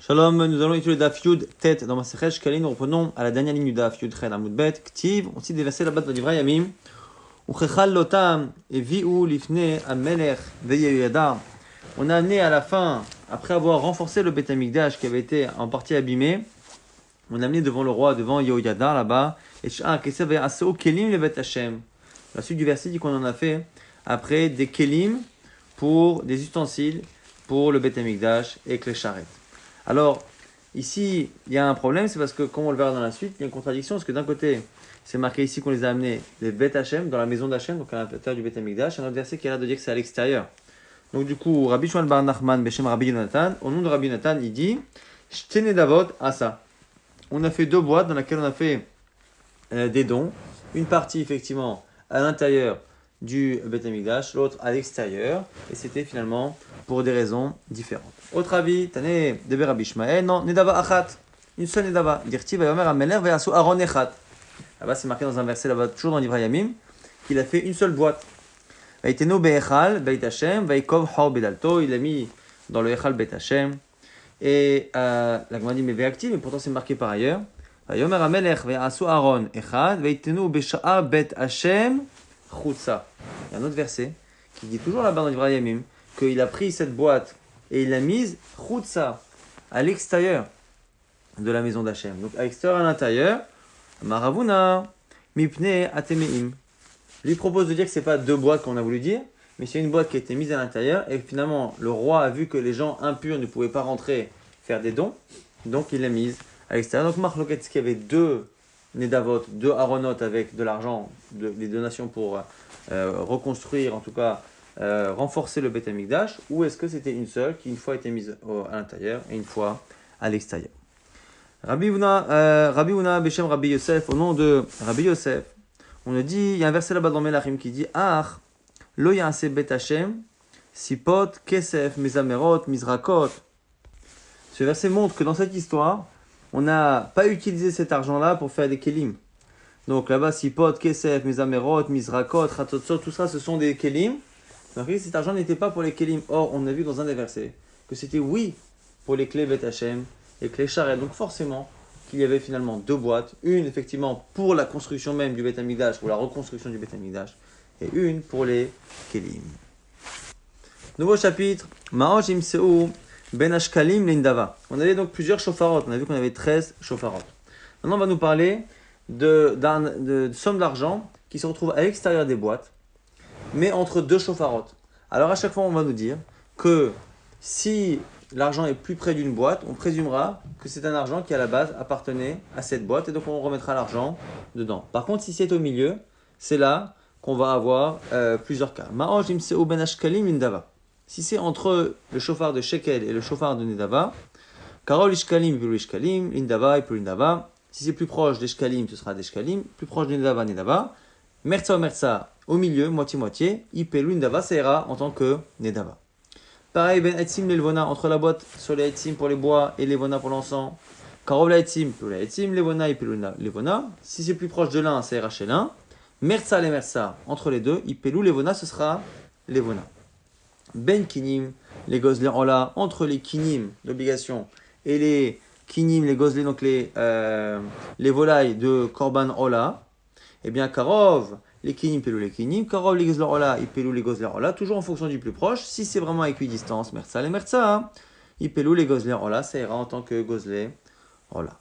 Shalom, nous allons étudier le Daf Yud Tet dans ma Masechet Shkalim. Nous reprenons à la dernière ligne du Daf Yud Chen Amud Bet. Ktiv, on cite des versets là-bas dans l'Ivra Yamim. Uchechal lotam eviu lifne amelech veyeyada. On a amené à la fin, après avoir renforcé le Beth Amikdash qui avait été en partie abîmé, on a amené devant le roi, devant Yehoyada là-bas. Et Shah Kesev Aseo Kelim le Bet Hashem. La suite du verset dit qu'on en a fait après des Kelim pour des ustensiles pour le Beth Amikdash et les charrettes. Alors, ici, il y a un problème, c'est parce que, comme on le verra dans la suite, il y a une contradiction, parce que d'un côté, c'est marqué ici qu'on les a amenés les Beth Hashem, dans la maison d'Hachem, donc à l'intérieur du Beth Amikdash, un autre verset qui a l'air de dire que c'est à l'extérieur. Donc du coup, Rabbi Shmuel bar Nachman, Beshem Rabbi Yonatan, au nom de Rabbi Yonatan, il dit, Shtene Davot Asa. On a fait deux boîtes dans lesquelles on a fait des dons, une partie effectivement à l'intérieur du Beth Amikdash, l'autre à l'extérieur, et c'était finalement pour des raisons différentes. Autre avis, Tane Debe Rabbi Ishmael, non, Nedava Achat, une seule Nedava. Dirti va yomer Ameler va yasu Aaron Echat. Là-bas, c'est marqué dans un verset là-bas, toujours dans l'Ivra Yamim, qu'il a fait une seule boîte. Vaiteno Be'echal, Beit Hashem, Vaikov Hor Bedalto, il l'a mis dans le Echal Beit Hashem. Et la Gemara dit, mais Ve'akti, mais pourtant c'est marqué par ailleurs. Va yomer Ameler va yasu Aaron Echad, Vaiteno Besha'a Beit Hashem, Chutsa. Il y a un autre verset qui dit toujours là-bas dans l'Ivra Yamim qu'il a pris cette boîte et il l'a mise Chutsa à l'extérieur de la maison d'Hachem. Donc à l'extérieur, à l'intérieur, Maravuna Mipne Atemeim. Lui propose de dire que c'est pas deux boîtes qu'on a voulu dire, mais c'est une boîte qui a été mise à l'intérieur et finalement le roi a vu que les gens impurs ne pouvaient pas rentrer faire des dons, donc il l'a mise à l'extérieur. Donc Marc Loketski avait deux Nedavot, deux Aronot avec de l'argent, des donations pour reconstruire, en tout cas renforcer le Beth Amikdash, ou est-ce que c'était une seule qui une fois été mise à l'intérieur et une fois à l'extérieur. Rabbi Una Beshem Rabbi Yosef, au nom de Rabbi Yosef, on nous dit, il y a un verset là-bas dans Melachim qui dit Ach, lo ya'ase Bet Hashem, sipot, kesef, mezamerot, mizrakot. Ce verset montre que dans cette histoire, on n'a pas utilisé cet argent-là pour faire des kelim. Donc là-bas, sipot, kesef, mezamerot, mizrakot, chatotzot, tout ça, ce sont des kelim. Donc cet argent n'était pas pour les kelim. Or, on a vu dans un des versets que c'était oui pour les clés Bet Hashem et clés charrettes. Donc forcément, qu'il y avait finalement deux boîtes. Une effectivement pour la construction même du Beth Amikdash, pour la reconstruction du Beth Amikdash. Et une pour les kelim. Nouveau chapitre. Ma'osh imseu ben ashkalim l'indava. On avait donc plusieurs shofarot. On a vu qu'on avait 13 shofarot. Maintenant, on va nous parler de sommes d'argent qui se retrouvent à l'extérieur des boîtes, mais entre deux shofarot. Alors à chaque fois, on va nous dire que si l'argent est plus près d'une boîte, on présumera que c'est un argent qui à la base appartenait à cette boîte et donc on remettra l'argent dedans. Par contre, si c'est au milieu, c'est là qu'on va avoir plusieurs cas. Ma'anj imseu ben ashkalim l'indava. Si c'est entre le shofar de shekel et le shofar de nedava, karol ishkalim et ishkalim, l'indava et l'indava. Si c'est plus proche des shkalim, ce sera des shkalim, plus proche de nedava, nedava. Merza ou merza, au milieu, moitié-moitié, ipelu indava, ça ira en tant que nedava. Pareil, ben etzim levona, entre la boîte sur les etzim pour les bois et levona pour l'encens. Karov la etzim, pelu la etzim, levona, ipelu levona. Si c'est plus proche de l'un, ça ira chez l'un. Merza les merza, entre les deux, ipelu levona, ce sera levona. Ben kinim, les gozlés ola, entre les kinim, l'obligation, et les kinim, les gozlés, donc les volailles de korban ola, eh bien, karov, les kinim, pelou les kinim, karov, les gozler ola, pelou les gozler ola, toujours en fonction du plus proche. Si c'est vraiment à équidistance, merza les merza, pelou les gozler ola, ça ira en tant que gozlé ola.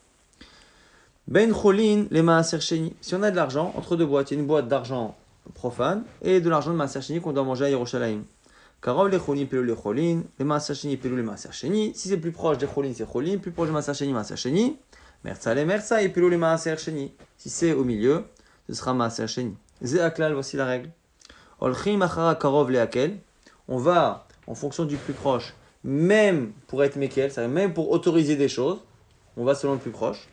Ben cholin, les maaser sheni. Si on a de l'argent, entre deux boîtes, il y a une boîte d'argent profane et de l'argent de maaser sheni qu'on doit manger à Yerushalayim. Karov, les cholin, pelou les cholin, les maaser sheni, pelou les maaser sheni. Si c'est plus proche des cholin, c'est cholin, plus proche de maaser sheni, merza les merza, pelou les maaser sheni. Si c'est au milieu, ce sera maaser sheni. Zéaklal, voici la règle. Olchim achara karov leakel. On va en fonction du plus proche, même pour être mekel, c'est-à-dire même pour autoriser des choses, on va selon le plus proche.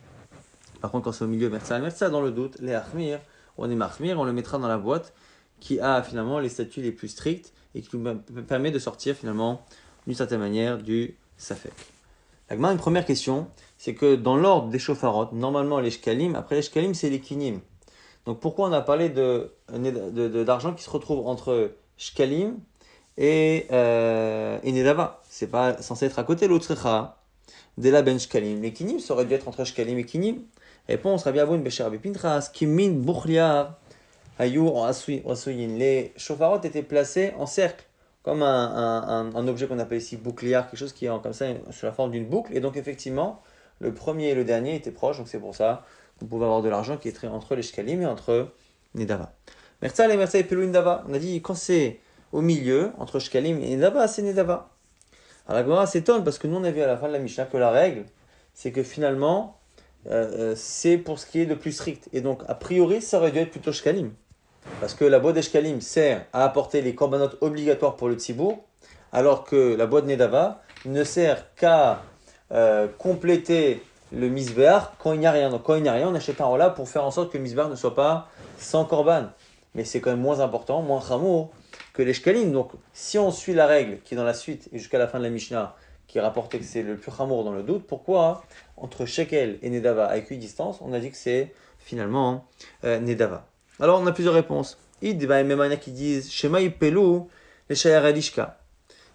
Par contre, quand c'est au milieu, merza, dans le doute, les achmir, on est mahmir, on le mettra dans la boîte qui a finalement les statuts les plus stricts et qui nous permet de sortir finalement d'une certaine manière du safek. Une première question, c'est que dans l'ordre des shofarot, normalement les shkalim, après les shkalim, c'est les kinim. Donc pourquoi on a parlé d'argent qui se retrouve entre shkalim et nedava? C'est pas censé être à côté l'autre. Dela ben shkalim. Les kinim, ça aurait dû être entre shkalim et kinim. Réponse, Rabbi Aboun Becher Rabbi Pinchas, kimin bukhliar ayur en asuyin. Les shofarot étaient placés en cercle, comme un objet qu'on appelle ici boucliard, quelque chose qui est comme ça, sur la forme d'une boucle. Et donc, effectivement, le premier et le dernier étaient proches, donc c'est pour ça qu'on pouvait avoir de l'argent qui est entre les shkalim et entre Nedava. Mertzal et Mertzal et Pelou Nedava. On a dit, quand c'est au milieu, entre shkalim et Nedava, c'est Nedava. Alors la Gemara s'étonne parce que nous on a vu à la fin de la Mishnah que la règle, c'est que finalement, c'est pour ce qui est de plus strict. Et donc, a priori, ça aurait dû être plutôt shkalim. Parce que la boîte d'eshkalim sert à apporter les korbanot obligatoires pour le tzibour, alors que la boîte Nedava ne sert qu'à compléter le misbéar quand il n'y a rien. Donc quand il n'y a rien, on achète un rola pour faire en sorte que le misbéar ne soit pas sans korban. Mais c'est quand même moins important, moins chamour que les shkalim. Donc si on suit la règle qui est dans la suite et jusqu'à la fin de la Mishnah, qui est rapporté que c'est le plus chamour dans le doute, pourquoi entre shekel et Nedava à équidistance, on a dit que c'est finalement Nedava. Alors on a plusieurs réponses. Il y a même qui disent Shema Ipelou les Shayaralishka.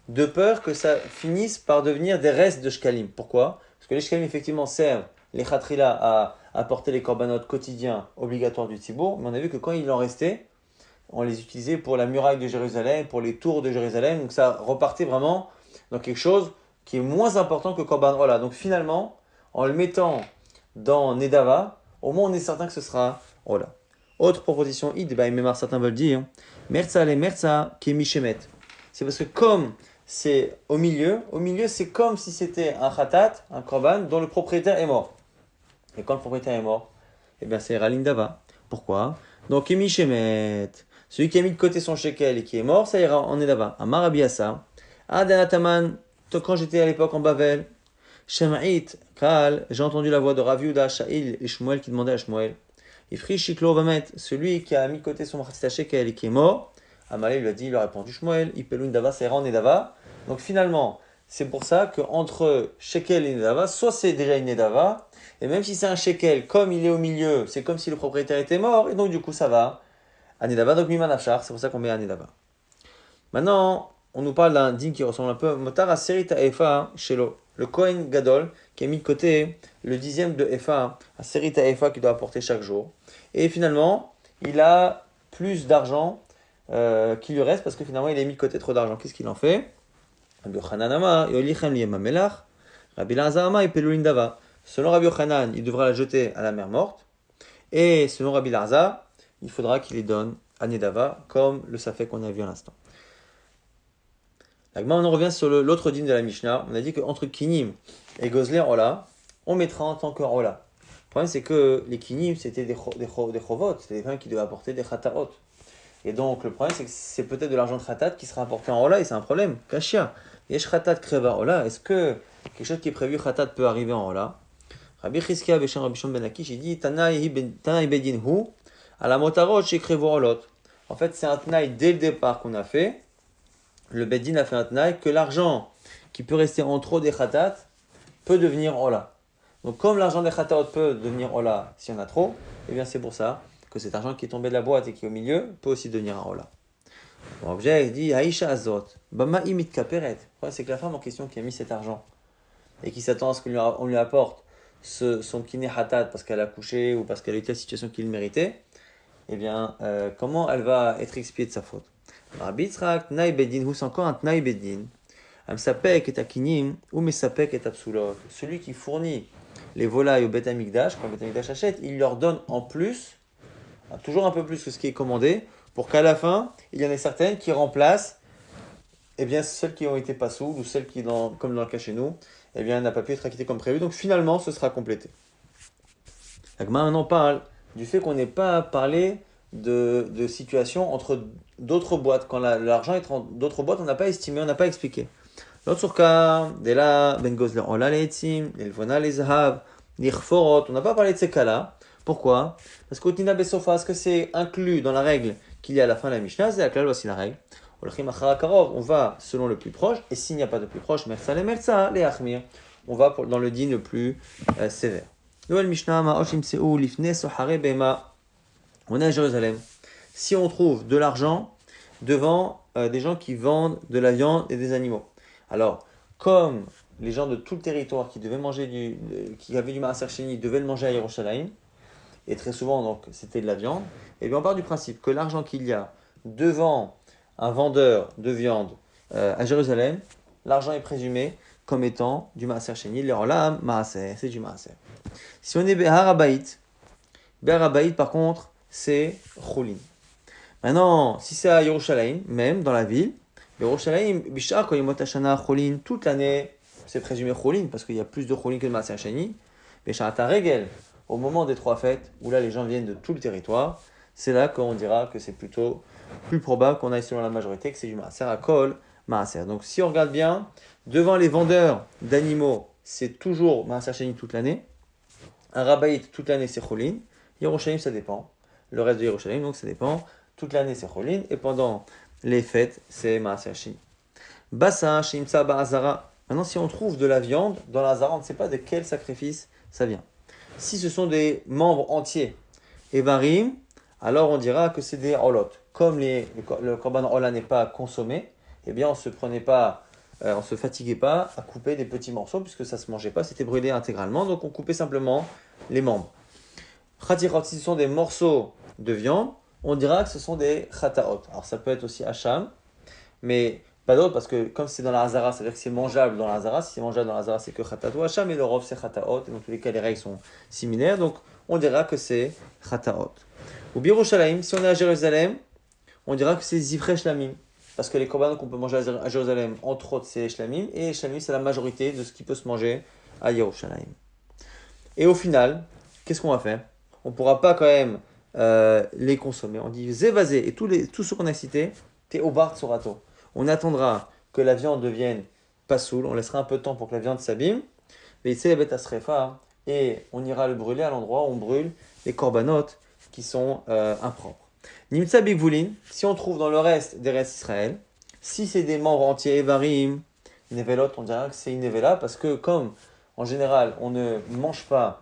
De peur que ça finisse par devenir des restes de shkalim. Pourquoi? Parce que les shkalim effectivement servent les khatrila à apporter les korbanot quotidiens obligatoires du tzibour, mais on a vu que quand il en restait, on les utilisait pour la muraille de Jérusalem, pour les tours de Jérusalem, donc ça repartait vraiment dans quelque chose qui est moins important que korban rola. Donc finalement, en le mettant dans Nedava, au moins on est certain que ce sera rola. Autre proposition, certains veulent dire, Merza le Merza qui est Mishemet. C'est parce que comme c'est au milieu c'est comme si c'était un khatat, un korban, dont le propriétaire est mort. Et quand le propriétaire est mort, eh bien c'est Ralin Dava. Pourquoi? Donc Mishemet, celui qui a mis de côté son shekel et qui est mort, ça ira en Nedava. Amar Rabbi Asa, Adanataman, quand j'étais à l'époque en Bavel, Shema'it, Kal, j'ai entendu la voix de Rav Yehuda, Shail et Shmuel qui demandaient à Shmuel. Ifri Shiklo Vamet, celui qui a mis de côté son Machatzita shekel et qui est mort, Amalé lui a dit, il a répondu Shmuel, Ipelou Nedava, ça ira en Nedava. Donc finalement, c'est pour ça qu'entre shekel et Nedava, soit c'est déjà une Nedava, et même si c'est un shekel, comme il est au milieu, c'est comme si le propriétaire était mort, et donc du coup ça va à Nedava, donc Miman Afshar, c'est pour ça qu'on met à Nedava. Maintenant, on nous parle d'un din qui ressemble un peu à Motar à Serita Efa chez le Kohen Gadol, qui a mis de côté le dixième de Efa, à Serita Efa qu'il doit apporter chaque jour. Et finalement, il a plus d'argent qui lui reste parce que finalement il a mis de côté trop d'argent. Qu'est-ce qu'il en fait? Selon Rabbi Yochanan, il devra la jeter à la mer morte. Et selon Rabbi Larza, il faudra qu'il les donne à Nedava, comme le safek qu'on a vu à l'instant. Maintenant, on revient sur l'autre dîme de la Mishnah. On a dit qu'entre Kinim et Gozler Ola, on mettra en tant que Ola. Le problème, c'est que les Kinim, c'était des Chovot, c'était des femmes qui devaient apporter des Khatarot. Et donc, le problème, c'est que c'est peut-être de l'argent de Khatat qui sera apporté en Ola, et c'est un problème. Kashia. Yesh Khatat Kreva Ola. Est-ce que quelque chose qui est prévu Khatat peut arriver en Ola? Rabbi Chizkia Beshem Rabbi Shimon ben Akish, il dit Tanaï Bedin Hu, à la Motarot chez Krevo Olot. En fait, c'est un Tanaï dès le départ qu'on a fait. Le Bedin a fait un Tanaï que l'argent qui peut rester en trop des Khatat peut devenir Ola. Donc, comme l'argent des Khatat peut devenir Ola s'il y en a trop, eh bien, c'est pour ça que cet argent qui est tombé de la boîte et qui est au milieu peut aussi devenir un Ola. L'objet dit Aïcha Azot, Bama Imit Kaperet. C'est que la femme en question qui a mis cet argent et qui s'attend à ce qu'on lui apporte son kiné hatat parce qu'elle a couché ou parce qu'elle a eu la situation qu'il méritait, eh bien, comment elle va être expiée de sa faute? Rabbi Yitzhak, Tnaï Bedin, ou c'est encore un Tnaï Bedin, Amsapek et Akinim, ou Mesapek et Apsulot. Celui qui fournit les volailles au Bet Amikdash, quand le Bet Amikdash achète, il leur donne en plus, toujours un peu plus que ce qui est commandé, pour qu'à la fin, il y en ait certaines qui remplacent eh bien, celles qui ont été pas sourdes ou celles qui, comme dans le cas chez nous, eh bien, n'a pas pu être acquittée comme prévu. Donc finalement, ce sera complété. La Gemara maintenant parle du fait qu'on n'ait pas parlé de situation entre d'autres boîtes. Quand l'argent est entre d'autres boîtes, on n'a pas estimé, on n'a pas expliqué. L'autre cas, Dela, Ben Gozler, Ola Leitzim, Elvona Lezahav, Nirforot, on n'a pas parlé de ces cas-là. Pourquoi? Parce qu'au Tina Besofa, est-ce que c'est inclus dans la règle qu'il y a à la fin de la Mishnah? C'est la classe, voici la règle. On va selon le plus proche, et s'il n'y a pas de plus proche, on va dans le din le plus sévère. Nouvelle Mishnah, on est à Jérusalem. Si on trouve de l'argent devant des gens qui vendent de la viande et des animaux. Alors, comme les gens de tout le territoire qui devaient manger qui avaient du Maaser Sheni devaient le manger à Yerushalayim, et très souvent donc c'était de la viande, et bien on part du principe que l'argent qu'il y a devant un vendeur de viande à Jérusalem, l'argent est présumé comme étant du Maaser Sheni, l'Olam Maaser, c'est du Maaser. Si on est Behar Habayit par contre, c'est Choulin. Maintenant, si c'est à Yerushalayim, même dans la ville, Yerushalayim, Bishar Koyimot Hashana Choulin, toute l'année, c'est présumé Choulin, parce qu'il y a plus de Choulin que de Maaser Sheni. Bishar Regel, au moment des 3 fêtes, où là les gens viennent de tout le territoire, c'est là qu'on dira que c'est plutôt plus probable qu'on aille selon la majorité, que c'est du Maaser à Kol Maaser. Donc si on regarde bien, devant les vendeurs d'animaux, c'est toujours Maaser Sheni toute l'année. Un Rabaït toute l'année, c'est Choulin. Yerushalayim, ça dépend. Le reste de Yerushalayim, donc ça dépend. Toute l'année, c'est Choulin. Et pendant les fêtes, c'est Maaser Sheni. Bassa, Shimsa, Ba'azara. Maintenant, si on trouve de la viande dans la Hazara, on ne sait pas de quel sacrifice ça vient. Si ce sont des membres entiers, Evarim, alors on dira que c'est des Olot. Comme le Korban Ola n'est pas consommé, eh bien on se fatiguait pas à couper des petits morceaux puisque ça se mangeait pas, c'était brûlé intégralement, donc on coupait simplement les membres. Khatirot, si ce sont des morceaux de viande, on dira que ce sont des khataot. Alors ça peut être aussi hacham, mais pas d'autre parce que comme c'est dans la Hazara, ça veut dire que c'est mangeable dans la Hazara. Si c'est mangeable dans la Hazara, c'est que khatat ou hacham, et le rov c'est khataot. Et dans tous les cas, les règles sont similaires, donc on dira que c'est khataot. Ou Birushalayim, si on est à Jérusalem, on dira que c'est zifre shlamim. Parce que les korbanos qu'on peut manger à Jérusalem, entre autres, c'est shlamim. Et shlamim, c'est la majorité de ce qui peut se manger à Yerushalayim. Et au final, qu'est-ce qu'on va faire? On ne pourra pas quand même les consommer. On dit zévazé et tous ceux qu'on a cités, t'es au bar tsorato. On attendra que la viande devienne pas saoule. On laissera un peu de temps pour que la viande s'abîme. Mais c'est la srefa et on ira le brûler à l'endroit où on brûle les corbanotes qui sont impropres. Nimtsa bigvulin, si on trouve dans le reste des restes Israël, si c'est des membres entiers, Evarim, Nevelot, on dira que c'est une Nevela parce que comme en général on ne mange pas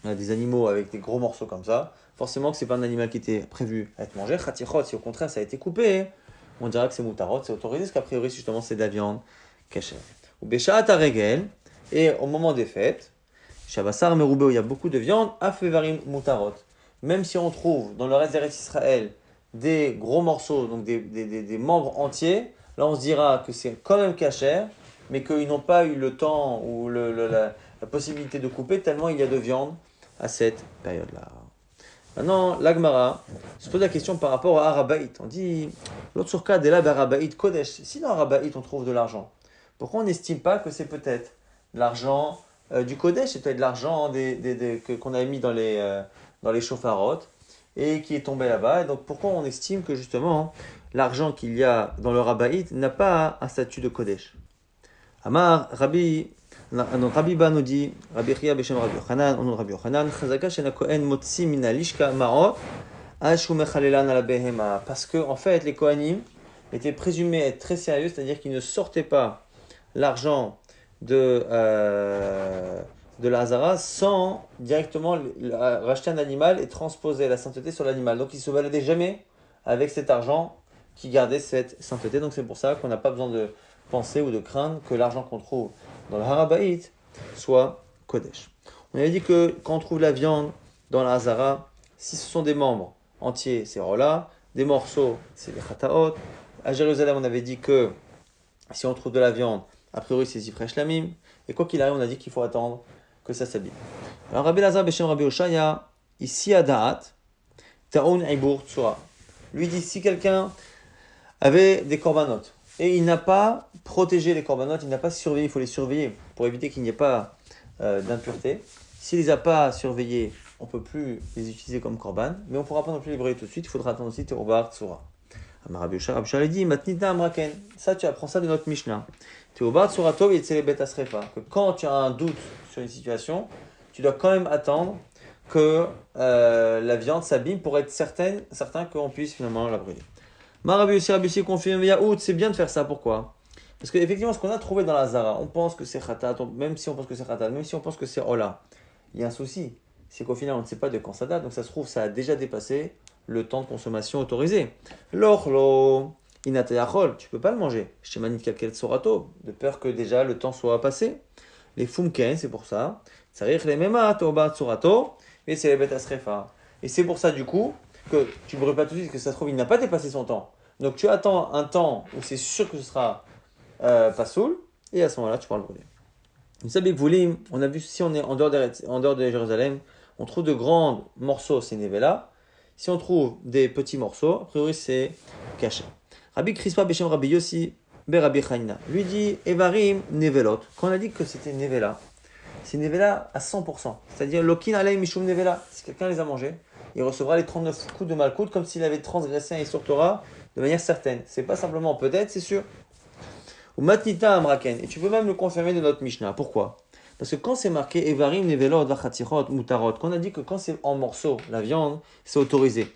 des animaux avec des gros morceaux comme ça, forcément que c'est pas un animal qui était prévu à être mangé. Khatichot, si au contraire ça a été coupé, on dira que c'est Moutarot, c'est autorisé, parce qu'a priori justement c'est de la viande cachée. Ou Beshaat Regel, et au moment des fêtes, Shabasar Meroubé, où il y a beaucoup de viande, Afevarim Moutarot. Même si on trouve dans le reste des restes d'Israël des gros morceaux, donc des membres entiers, là on se dira que c'est quand même cachère, mais qu'ils n'ont pas eu le temps ou la possibilité de couper tellement il y a de viande à cette période-là. Maintenant, l'Agmara se pose la question par rapport à Arabaït. On dit, l'autre surka de là, Arabaït Kodesh. Si dans Arabaït on trouve de l'argent, pourquoi on n'estime pas que c'est peut-être de l'argent du Kodesh, c'est peut-être de l'argent qu'on a mis dans les chauffarotes et qui est tombé là-bas. Et donc pourquoi on estime que justement l'argent qu'il y a dans le Arabaït n'a pas un statut de Kodesh? Amar, Rabbi Ba nous dit, Rabbi Chia Beshem Rabbi Yochanan, on nous Rabbi Yochanan, Chazaka Shena Kohen Motsi Mina Lishka Marot, Ashu Mechalelan Ala Behema. Parce que, en fait, les Kohanim étaient présumés être très sérieux, c'est-à-dire qu'ils ne sortaient pas l'argent de la Hazara sans directement racheter un animal et transposer la sainteté sur l'animal. Donc ils ne se baladaient jamais avec cet argent qui gardait cette sainteté. Donc c'est pour ça qu'on n'a pas besoin de penser ou de craindre que l'argent qu'on trouve dans le Harabaït soit Kodesh. On avait dit que quand on trouve la viande dans la Hazara, si ce sont des membres entiers, c'est Rola, des morceaux, c'est les Khataot. À Jérusalem, on avait dit que si on trouve de la viande, a priori c'est Zifre Shlamim. Et quoi qu'il arrive, on a dit qu'il faut attendre que ça s'abîme. Alors Rabbi Lazar Beshem Rabbi Oshaya, ici à Da'at, Ta'un Ibour Tsura. Lui dit si quelqu'un avait des corbanotes et il n'a pas protégé les corbanotes, il n'a pas surveillé, il faut les surveiller pour éviter qu'il n'y ait pas d'impureté. S'il ne les a pas surveillés, on ne peut plus les utiliser comme korban, mais on ne pourra pas non plus les brûler tout de suite, il faudra attendre aussi Teobar Tsura. Rabbi Oshaya dit Matnitna Amraken, ça tu apprends ça de notre Mishnah. Teobar Tsura Tov et Tselebet Asrefa, que quand tu as un doute sur une situation, tu dois quand même attendre que la viande s'abîme pour être certain qu'on puisse finalement la brûler. Rabbi Yossi confirme, Yaout, c'est bien de faire ça, pourquoi? Parce qu'effectivement, ce qu'on a trouvé dans la Zara, on pense que c'est Khatat, même si on pense que c'est Khatat, même si on pense que c'est Ola, il y a un souci, c'est qu'au final, on ne sait pas de quand ça date, donc ça se trouve, ça a déjà dépassé le temps de consommation autorisé. L'orlo, Inatayachol, tu peux pas le manger. Chez Manit Kalkel Sorato, de peur que déjà le temps soit passé. Les Fumken, c'est pour ça. Tsarich les Memat, Oba Sorato, et c'est les bêtes Asrefa. Et c'est pour ça, du coup, que tu ne brûles pas tout de suite, que ça se trouve, il n'a pas dépassé son temps. Donc tu attends un temps où c'est sûr que ce sera pas saoul, et à ce moment-là, tu pourras le brûler. Vous savez, on a vu, si on est en dehors de Jérusalem, on trouve de grands morceaux, c'est Nevela. Si on trouve des petits morceaux, a priori, c'est caché. Rabbi Crispa Beshem Rabbi Yossi Rabbi Chaina lui dit Evarim Nevelot. Quand on a dit que c'était Nevela, c'est Nevela à 100%. C'est-à-dire Lokin Alei Mishum Nevela. Si quelqu'un les a mangés, il recevra les 39 coups de Malkout comme s'il avait transgressé un Issur Torah de manière certaine. C'est pas simplement peut-être, c'est sûr. Ou Matnita Amraken. Et tu peux même le confirmer de notre Mishnah. Pourquoi? Parce que quand c'est marqué Evarim Nevelot Vachatirot Mutarot, qu'on a dit que quand c'est en morceaux, la viande, c'est autorisé.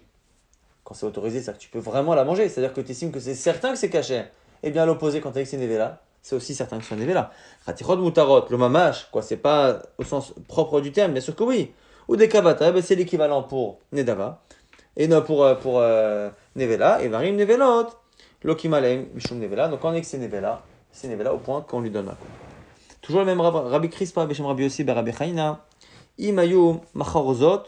Quand c'est autorisé, c'est-à-dire que tu peux vraiment la manger. C'est-à-dire que tu estimes que c'est certain que c'est caché. Et bien à l'opposé, quand tu as dit que c'est Nevela, c'est aussi certain que c'est Nevela. Khatirot mutarot, le mamash, quoi, c'est pas au sens propre du terme, bien sûr que oui. Ou des kavata, c'est l'équivalent pour Nedava. Et non pour Nevela, et varim Nevelot, lokimalem, mishum Nevela. Donc quand on dit que c'est Nevela au point qu'on lui donne la coupe. Toujours le même Rabbi Crispa, Beshem Rabbi Yossi, Rabbi Chaina, Imayu macharozot,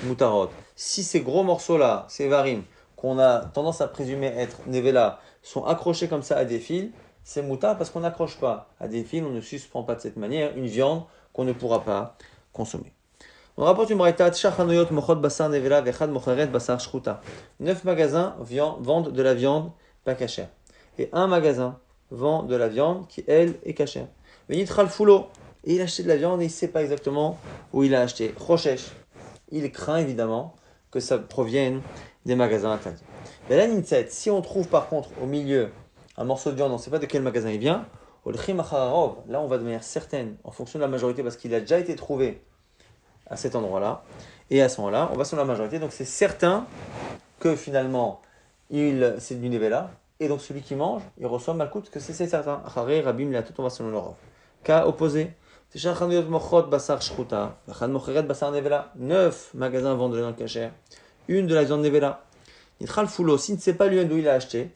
mutarot. Si ces gros morceaux-là, ces varim, qu'on a tendance à présumer être Nevela, sont accrochés comme ça à des fils, c'est mutar parce qu'on n'accroche pas à des fils, on ne suspend pas de cette manière une viande qu'on ne pourra pas consommer. On rapporte une braïta, Shachanoyot mochot basar nevela vechad mocheret basar shchuta. 9 magasins vendent de la viande pas cachère. Et un magasin vend de la viande qui, elle, est cachère. Venit Khalfulo. Et il a acheté de la viande et il ne sait pas exactement où il a acheté. Rochesh. Il craint évidemment que ça provienne des magasins interdits. Mais là, si on trouve par contre au milieu un morceau de viande, on ne sait pas de quel magasin il vient, là on va de manière certaine, en fonction de la majorité, parce qu'il a déjà été trouvé à cet endroit-là, et à ce moment-là, on va sur la majorité, donc c'est certain que finalement, c'est du Nevela, et donc celui qui mange, il reçoit Malkout, que c'est certain. Rabim, la tout, on va selon le Rav. Cas opposé. 9 magasins vendent de la viande cachère, une de la viande Nevela. S'il ne sait pas lui d'où il a acheté,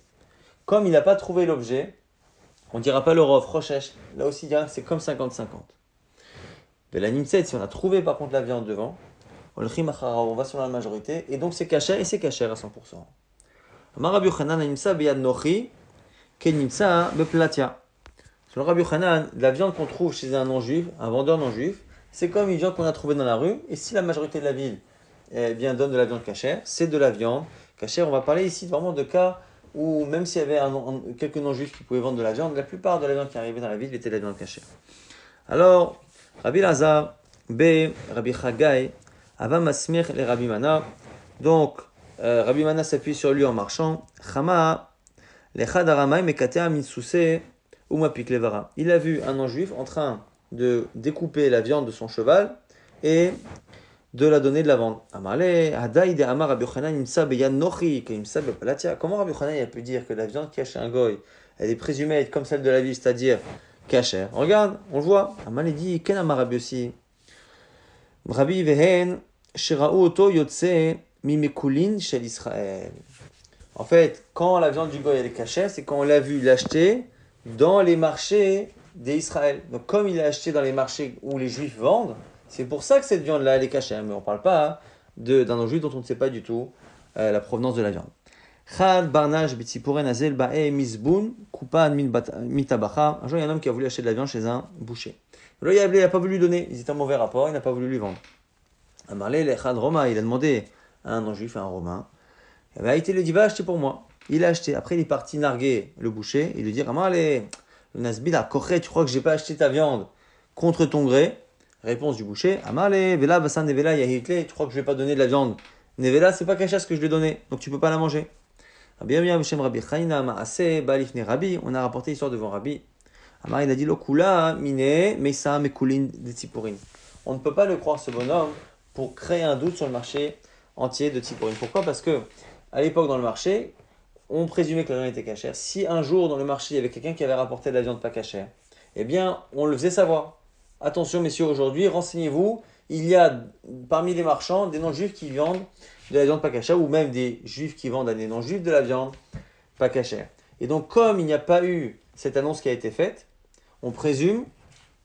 comme il n'a pas trouvé l'objet, on ne dira pas le Rav, Rochesh, là aussi il dira que c'est comme 50-50. La Nimset, si on a trouvé par contre la viande devant, on va sur la majorité, et donc c'est cachère, et c'est cachère à 100%. Amar Rabbi Yochanan, Nimsa beyad nochi, ke nimsa beplatia. Selon Rabbi Yochanan, la viande qu'on trouve chez un non-juif, un vendeur non-juif, c'est comme une viande qu'on a trouvée dans la rue, et si la majorité de la ville donne de la viande cachère, c'est de la viande cachère. On va parler ici vraiment de cas où même s'il y avait quelques non-juifs qui pouvaient vendre de la viande, la plupart de la viande qui arrivait dans la ville était de la viande cachère. Alors, Rabbi Lazar, Rabbi Chagai, Ava Masmir les Rabbi Mana. Donc, Rabbi Mana s'appuie sur lui en marchant. Chama, Lechad Aramai Mekatea Minsuse Umapik Levara. Il a vu un non-juif en train de découper la viande de son cheval et de la donner de la vendre. Amale, Hadaï de Amar Rabbi Yochanan Imsa Beyan Nochi, Imsa Bepalatia. Comment Rabbi Yochanan a pu dire que la viande cachée un goy, elle est présumée être comme celle de la ville, c'est-à-dire cachère? Regarde, on le voit. Amale dit Ken Amar Rabbi aussi. Rabbi Vehen, Shirao Oto Yotse Mimekulin Shel Israël. En fait, quand la viande du goy elle est cachère, c'est quand on l'a vu l'acheter dans les marchés d'Israël. Donc comme il a acheté dans les marchés où les juifs vendent, c'est pour ça que cette viande-là elle est cachère. Mais on ne parle pas d'un non-juif dont on ne sait pas du tout la provenance de la viande. Chad barnage b'tziporen azel ba'e misbun kupan mitabacha. Un jour, il y a un homme qui a voulu acheter de la viande chez un boucher. Là, il n'a pas voulu lui donner. Ils étaient en mauvais rapport, il n'a pas voulu lui vendre. Amarle lechad Roma, il a demandé à un non-juif, à un romain. Il a été le dit va acheter pour moi. Il a acheté. Après, il est parti narguer le boucher et lui dire Amarle, le nasbid a koché, tu crois que j'ai pas acheté ta viande contre ton gré? Réponse du boucher Amarle, vela basan nevela yahitle, tu crois que je vais pas donner de la viande? Nevela, c'est pas caché ce que je lui ai donné, donc tu peux pas la manger. Bien, Rabbi Chaina, Maase, Balifne Rabbi, on a rapporté l'histoire devant Rabbi. Amar, il a dit Lokula, Mine, Mesa, Mekulin, de Tziporin. On ne peut pas le croire, ce bonhomme, pour créer un doute sur le marché entier de Tziporin. Pourquoi? Parce que, à l'époque, dans le marché, on présumait que la viande était cachère. Si un jour, dans le marché, il y avait quelqu'un qui avait rapporté de la viande pas cachère, eh bien, on le faisait savoir. Attention, messieurs, aujourd'hui, renseignez-vous, il y a parmi les marchands des non-juifs qui vendent de la viande pas cachère, ou même des juifs qui vendent à des non-juifs de la viande pas cachère. Et donc, comme il n'y a pas eu cette annonce qui a été faite, on présume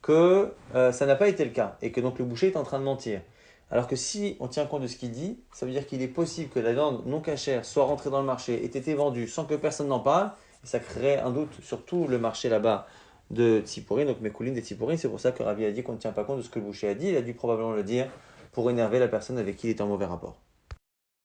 que ça n'a pas été le cas et que donc le boucher est en train de mentir. Alors que si on tient compte de ce qu'il dit, ça veut dire qu'il est possible que la viande non cachère soit rentrée dans le marché, ait été vendue sans que personne n'en parle, et ça créerait un doute sur tout le marché là-bas de Tsipourine, donc Mekouline des Tsipourine. C'est pour ça que Rabbi a dit qu'on ne tient pas compte de ce que le boucher a dit. Il a dû probablement le dire pour énerver la personne avec qui il est en mauvais rapport.